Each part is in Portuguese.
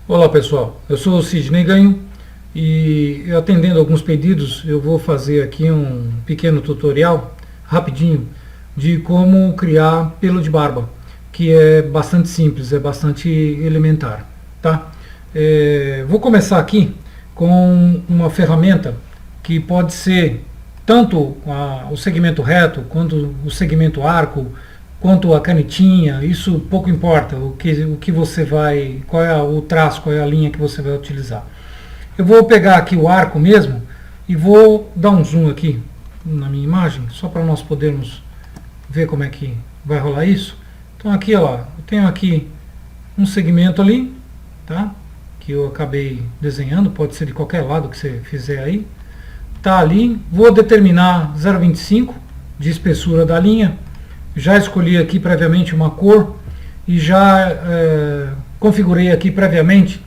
Olá pessoal, eu sou o Sidney Ganho e atendendo alguns pedidos eu vou fazer aqui um pequeno tutorial rapidinho de como criar pelo de barba, que é bastante simples, é bastante elementar, tá? Vou começar aqui com uma ferramenta que pode ser tanto o segmento reto quanto o segmento arco, quanto a canetinha, isso pouco importa, o que você vai, qual é o traço, qual é a linha que você vai utilizar. Eu vou pegar aqui o arco mesmo e vou dar um zoom aqui na minha imagem, só para nós podermos ver como é que vai rolar isso. Então aqui, ó, eu tenho aqui um segmento ali, tá? Que eu acabei desenhando, pode ser de qualquer lado que você fizer aí. Tá ali, vou determinar 0,25 de espessura da linha. Já escolhi aqui previamente uma cor e já configurei aqui previamente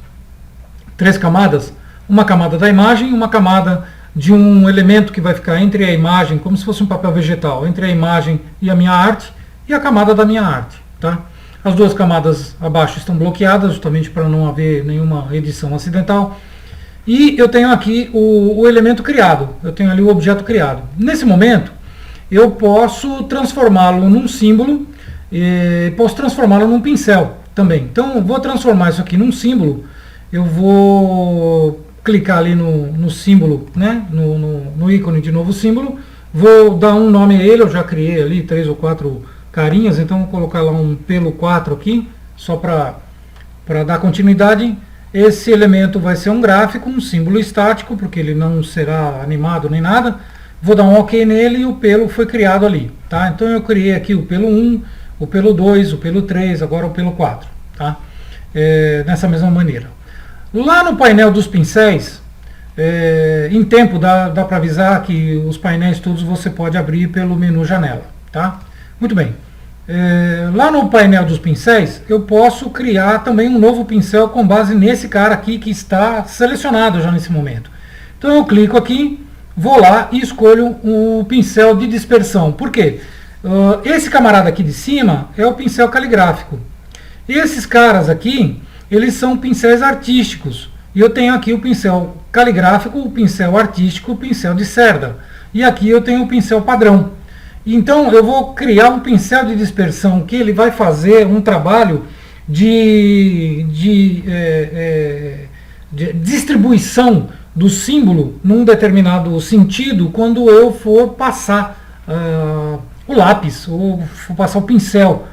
3 camadas, uma camada da imagem, uma camada de um elemento que vai ficar entre a imagem, como se fosse um papel vegetal, entre a imagem e a minha arte, e a camada da minha arte, tá? As duas camadas abaixo estão bloqueadas, justamente para não haver nenhuma edição acidental. E eu tenho aqui o elemento criado, eu tenho ali o objeto criado. Nesse momento, eu posso transformá-lo num símbolo e posso transformá-lo num pincel também. Então, eu vou transformar isso aqui num símbolo. Eu vou clicar ali no símbolo, né? no ícone de novo símbolo. Vou dar um nome a ele, eu já criei ali 3 ou 4 carinhas, então vou colocar lá um pelo 4 aqui, só para dar continuidade. Esse elemento vai ser um gráfico, um símbolo estático, porque ele não será animado nem nada. Vou dar um OK nele e o pelo foi criado ali, tá? Então eu criei aqui o pelo 1, o pelo 2, o pelo 3, agora o pelo 4, tá? Dessa mesma maneira. Lá no painel dos pincéis, em tempo dá para avisar que os painéis todos você pode abrir pelo menu janela, tá? Muito bem. Lá no painel dos pincéis, eu posso criar também um novo pincel com base nesse cara aqui que está selecionado já nesse momento. Então eu clico aqui, vou lá e escolho o pincel de dispersão. Por quê? Esse camarada aqui de cima é o pincel caligráfico. Esses caras aqui, eles são pincéis artísticos. E eu tenho aqui o pincel caligráfico, o pincel artístico, o pincel de cerda. E aqui eu tenho o pincel padrão. Então eu vou criar um pincel de dispersão que ele vai fazer um trabalho de distribuição do símbolo num determinado sentido quando eu for passar o lápis ou for passar o pincel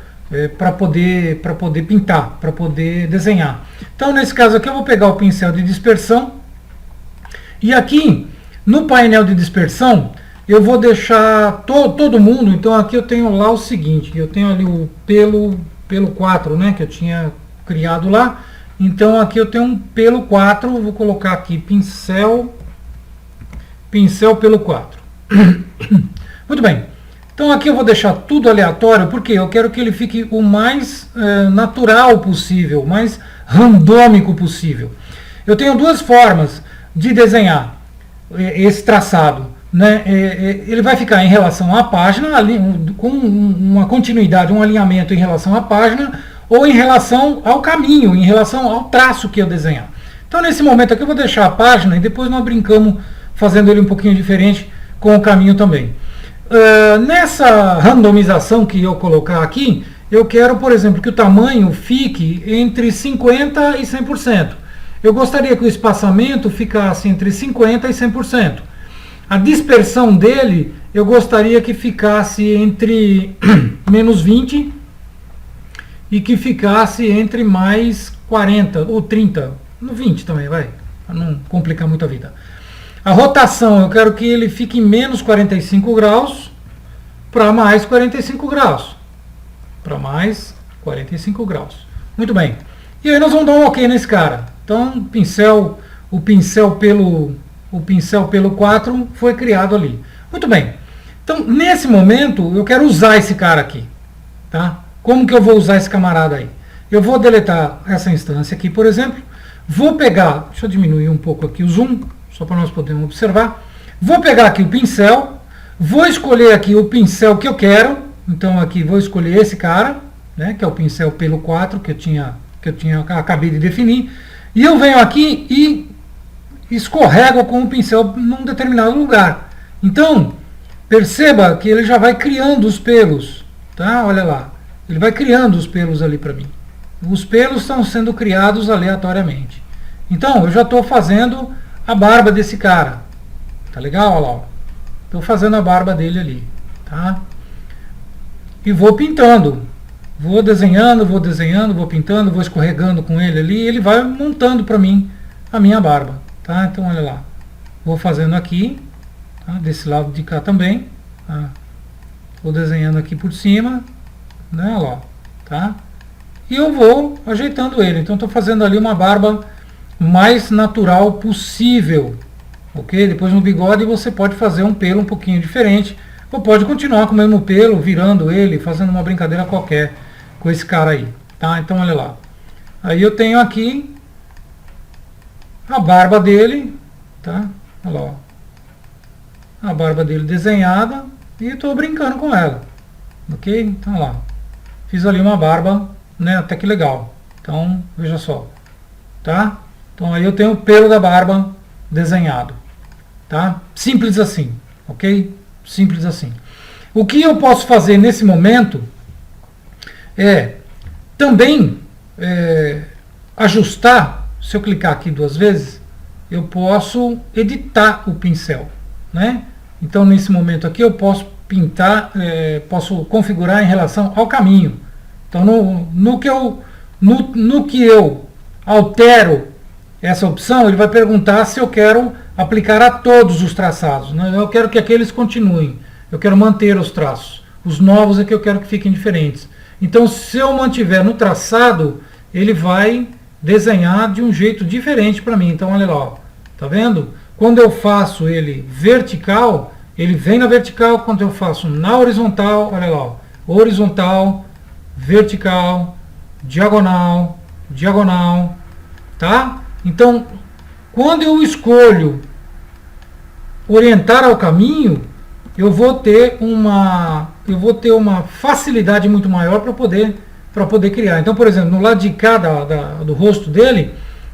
para poder pintar, para poder desenhar. Então nesse caso aqui eu vou pegar o pincel de dispersão e aqui no painel de dispersão eu vou deixar todo mundo. Então aqui eu tenho lá o seguinte, eu tenho ali o pelo 4, né, que eu tinha criado lá. Então aqui eu tenho um pelo 4, vou colocar aqui pincel pelo 4. Muito bem. Então aqui eu vou deixar tudo aleatório, porque eu quero que ele fique o mais natural possível, o mais randômico possível. Eu tenho duas formas de desenhar esse traçado, né? Ele vai ficar em relação à página, com uma continuidade, um alinhamento em relação à página, ou em relação ao caminho, em relação ao traço que eu desenhar. Então nesse momento aqui eu vou deixar a página e depois nós brincamos fazendo ele um pouquinho diferente com o caminho também. Nessa randomização que eu colocar aqui, eu quero, por exemplo, que o tamanho fique entre 50% e 100%. Eu gostaria que o espaçamento ficasse entre 50% e 100%. A dispersão dele, eu gostaria que ficasse entre menos 20% e que ficasse entre mais 40 ou 30, no 20 também, vai, para não complicar muito a vida. A rotação, eu quero que ele fique em menos 45 graus para mais 45 graus. Para mais 45 graus. Muito bem. E aí nós vamos dar um OK nesse cara. Então, o pincel pelo 4 foi criado ali. Muito bem. Então, nesse momento, eu quero usar esse cara aqui, tá? Como que eu vou usar esse camarada aí? Eu vou deletar essa instância aqui, por exemplo. Vou pegar, deixa eu diminuir um pouco aqui o zoom, só para nós podermos observar. Vou pegar aqui o pincel, vou escolher aqui o pincel que eu quero. Então aqui vou escolher esse cara, né, que é o pincel pelo 4 que eu acabei de definir. E eu venho aqui e escorrego com o pincel num determinado lugar. Então, perceba que ele já vai criando os pelos, tá? Olha lá, ele vai criando os pelos ali para mim. Os pelos estão sendo criados aleatoriamente. Então, eu já estou fazendo a barba desse cara. Tá legal? Olha lá. Estou fazendo a barba dele ali. Tá? E vou pintando. Vou desenhando, vou pintando, vou escorregando com ele ali. E ele vai montando para mim a minha barba. Tá? Então, olha lá. Vou fazendo aqui. Tá? Desse lado de cá também. Tá? Vou desenhando aqui por cima. Né? Olha lá. Tá? E eu vou ajeitando ele. Então, estou fazendo ali uma barba mais natural possível. Ok? Depois no bigode você pode fazer um pelo um pouquinho diferente. Ou pode continuar com o mesmo pelo, virando ele, fazendo uma brincadeira qualquer com esse cara aí. Tá? Então, olha lá. Aí eu tenho aqui a barba dele. Tá? Olha lá. A barba dele desenhada. E estou brincando com ela. Ok? Então, olha lá. Fiz ali uma barba, né, até que legal. Então, veja só. Tá? Então, aí eu tenho o pelo da barba desenhado. Tá? Simples assim. Ok? Simples assim. O que eu posso fazer nesse momento é também ajustar. Se eu clicar aqui 2 vezes, eu posso editar o pincel, né? Então, nesse momento aqui, eu posso pintar, posso configurar em relação ao caminho. Então, no que eu altero essa opção, ele vai perguntar se eu quero aplicar a todos os traçados. Né? Eu quero que aqueles continuem. Eu quero manter os traços. Os novos é que eu quero que fiquem diferentes. Então, se eu mantiver no traçado, ele vai desenhar de um jeito diferente para mim. Então, olha lá. Ó. Tá vendo? Quando eu faço ele vertical, ele vem na vertical. Quando eu faço na horizontal, olha lá. Ó. Horizontal, vertical, diagonal, diagonal. Tá? Então, quando eu escolho orientar ao caminho, eu vou ter uma facilidade muito maior para poder criar. Então, por exemplo, no lado de cá do rosto dele,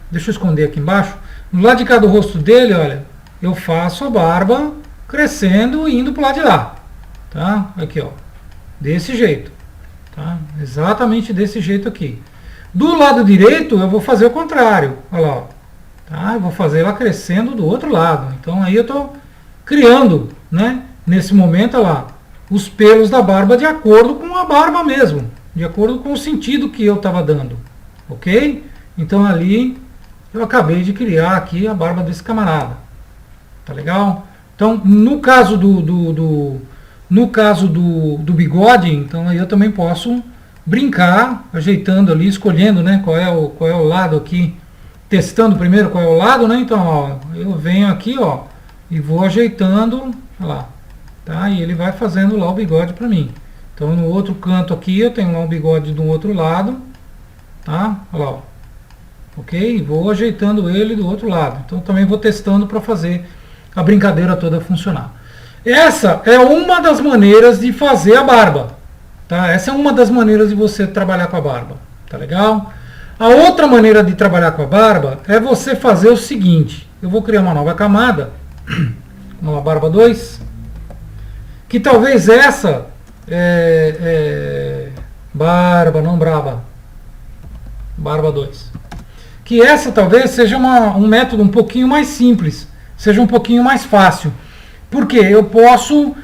deixa eu esconder aqui embaixo, no lado de cá do rosto dele, olha, eu faço a barba crescendo e indo para o lado de lá. Tá? Aqui, ó, desse jeito. Tá? Exatamente desse jeito aqui. Do lado direito, eu vou fazer o contrário. Olha lá. Tá? Eu vou fazer ela crescendo do outro lado. Então, aí eu estou criando, né, nesse momento, olha lá, os pelos da barba de acordo com a barba mesmo. De acordo com o sentido que eu estava dando. Ok? Então, ali, eu acabei de criar aqui a barba desse camarada. Tá legal? Então, no caso do bigode, então aí eu também posso brincar, ajeitando ali, escolhendo, né, qual é o lado aqui, testando primeiro qual é o lado, né? Então, ó, eu venho aqui, ó, e vou ajeitando, olha lá, tá? E ele vai fazendo lá o bigode para mim. Então, no outro canto aqui, eu tenho lá o bigode do outro lado, tá? Olha lá, ó. Ok? Vou ajeitando ele do outro lado. Então, também vou testando para fazer a brincadeira toda funcionar. Essa é uma das maneiras de fazer a barba. Tá? Essa é uma das maneiras de você trabalhar com a barba. Tá legal? A outra maneira de trabalhar com a barba é você fazer o seguinte. Eu vou criar uma nova camada. Uma barba 2. Que talvez essa... barba, não braba. Barba 2. Que essa talvez seja um método um pouquinho mais simples. Seja um pouquinho mais fácil. Porque eu posso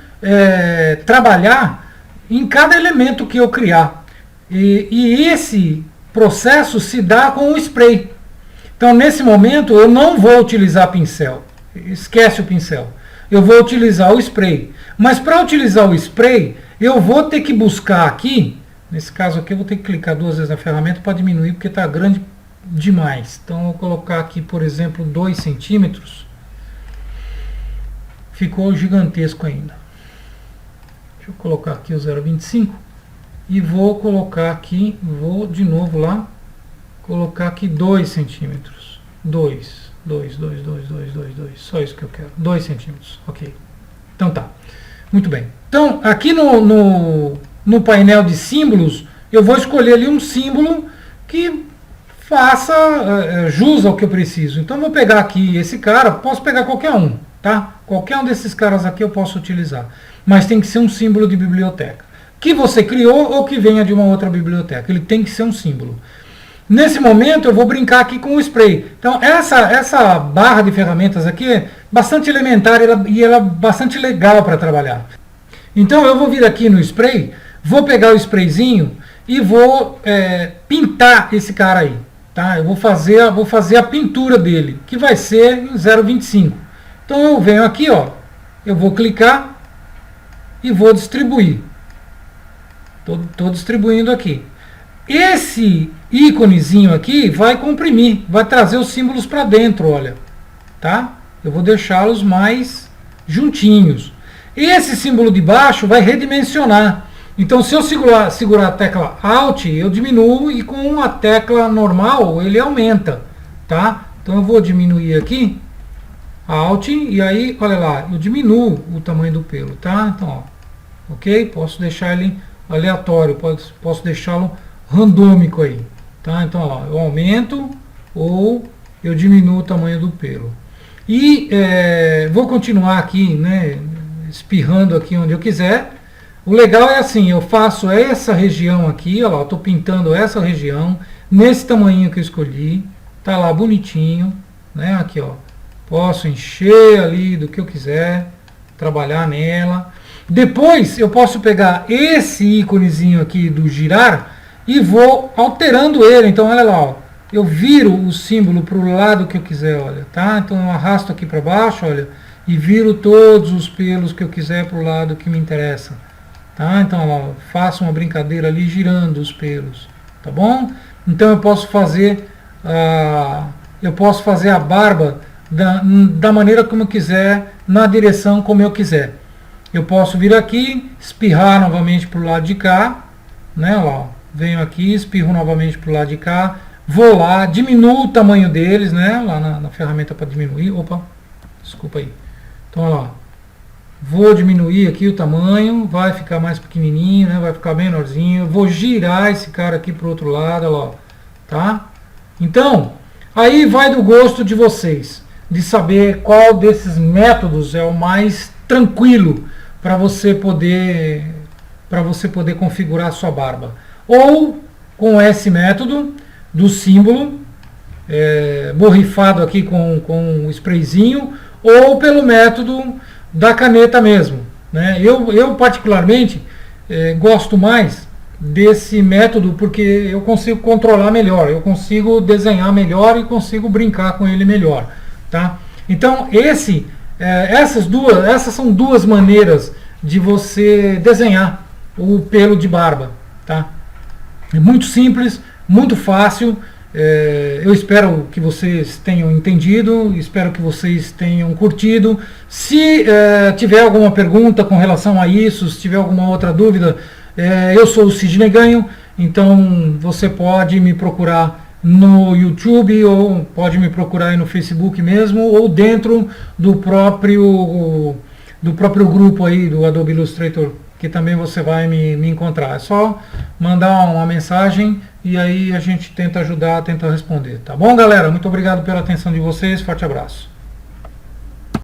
trabalhar em cada elemento que eu criar. E esse processo se dá com o spray. Então, nesse momento, eu não vou utilizar pincel. Esquece o pincel. Eu vou utilizar o spray. Mas para utilizar o spray, eu vou ter que buscar aqui. Nesse caso aqui, eu vou ter que clicar 2 vezes na ferramenta para diminuir, porque está grande demais. Então, eu vou colocar aqui, por exemplo, 2 centímetros. Ficou gigantesco ainda. Deixa eu colocar aqui o 0,25 e vou colocar aqui, vou de novo lá, colocar aqui 2 centímetros. 2, só isso que eu quero, 2 centímetros, ok. Então tá, muito bem. Então, aqui no painel de símbolos, eu vou escolher ali um símbolo que faça jus ao que eu preciso. Então eu vou pegar aqui esse cara, posso pegar qualquer um, tá? Qualquer um desses caras aqui eu posso utilizar, mas tem que ser um símbolo de biblioteca, que você criou ou que venha de uma outra biblioteca, ele tem que ser um símbolo. Nesse momento eu vou brincar aqui com o spray. Então essa barra de ferramentas aqui é bastante elementar e ela é bastante legal para trabalhar. Então eu vou vir aqui no spray, vou pegar o sprayzinho e vou pintar esse cara aí. Tá? Eu vou fazer a pintura dele, que vai ser em 0,25. Então eu venho aqui, ó, eu vou clicar e vou distribuir. Estou distribuindo aqui. Esse íconezinho aqui vai comprimir, vai trazer os símbolos para dentro, olha, tá? Eu vou deixá-los mais juntinhos. Esse símbolo de baixo vai redimensionar. Então, se eu segurar a tecla Alt, eu diminuo, e com a tecla normal ele aumenta, tá? Então eu vou diminuir aqui, Alt, e aí, olha lá, eu diminuo o tamanho do pelo, tá? Então, ó, ok? Posso deixar ele aleatório, posso deixá-lo randômico aí, tá? Então, ó, eu aumento ou eu diminuo o tamanho do pelo. E vou continuar aqui, né, espirrando aqui onde eu quiser. O legal é assim, eu faço essa região aqui, ó lá, eu tô pintando essa região nesse tamanho que eu escolhi, tá lá bonitinho, né? Aqui, ó, posso encher ali do que eu quiser, trabalhar nela. Depois eu posso pegar esse íconezinho aqui do girar e vou alterando ele. Então olha lá, ó, eu viro o símbolo para o lado que eu quiser, olha, tá? Então eu arrasto aqui para baixo, olha, e viro todos os pelos que eu quiser para o lado que me interessa, tá? Então ó, faço uma brincadeira ali girando os pelos, tá bom? Então eu posso fazer a barba da maneira como eu quiser, na direção como eu quiser. Eu posso vir aqui, espirrar novamente para o lado de cá, né? Ó, venho aqui, espirro novamente para o lado de cá, vou lá, diminuo o tamanho deles, né? Lá na ferramenta para diminuir, opa, desculpa aí. Então, olha lá, vou diminuir aqui o tamanho, vai ficar mais pequenininho, né? Vai ficar menorzinho. Vou girar esse cara aqui para o outro lado, olha lá, tá? Então, aí vai do gosto de vocês, de saber qual desses métodos é o mais tranquilo para você poder configurar a sua barba. Ou com esse método do símbolo borrifado aqui com o sprayzinho, ou pelo método da caneta mesmo, né? Eu particularmente gosto mais desse método porque eu consigo controlar melhor, eu consigo desenhar melhor e consigo brincar com ele melhor, tá? Então essas são duas maneiras de você desenhar o pelo de barba, tá? É muito simples, muito fácil. Eu espero que vocês tenham entendido, espero que vocês tenham curtido. Se tiver alguma pergunta com relação a isso, se tiver alguma outra dúvida, eu sou o Sidney Ganho, então você pode me procurar no YouTube, ou pode me procurar aí no Facebook mesmo, ou dentro do próprio grupo aí do Adobe Illustrator, que também você vai me encontrar. É só mandar uma mensagem e aí a gente tenta ajudar, tenta responder. Tá bom, galera? Muito obrigado pela atenção de vocês. Forte abraço.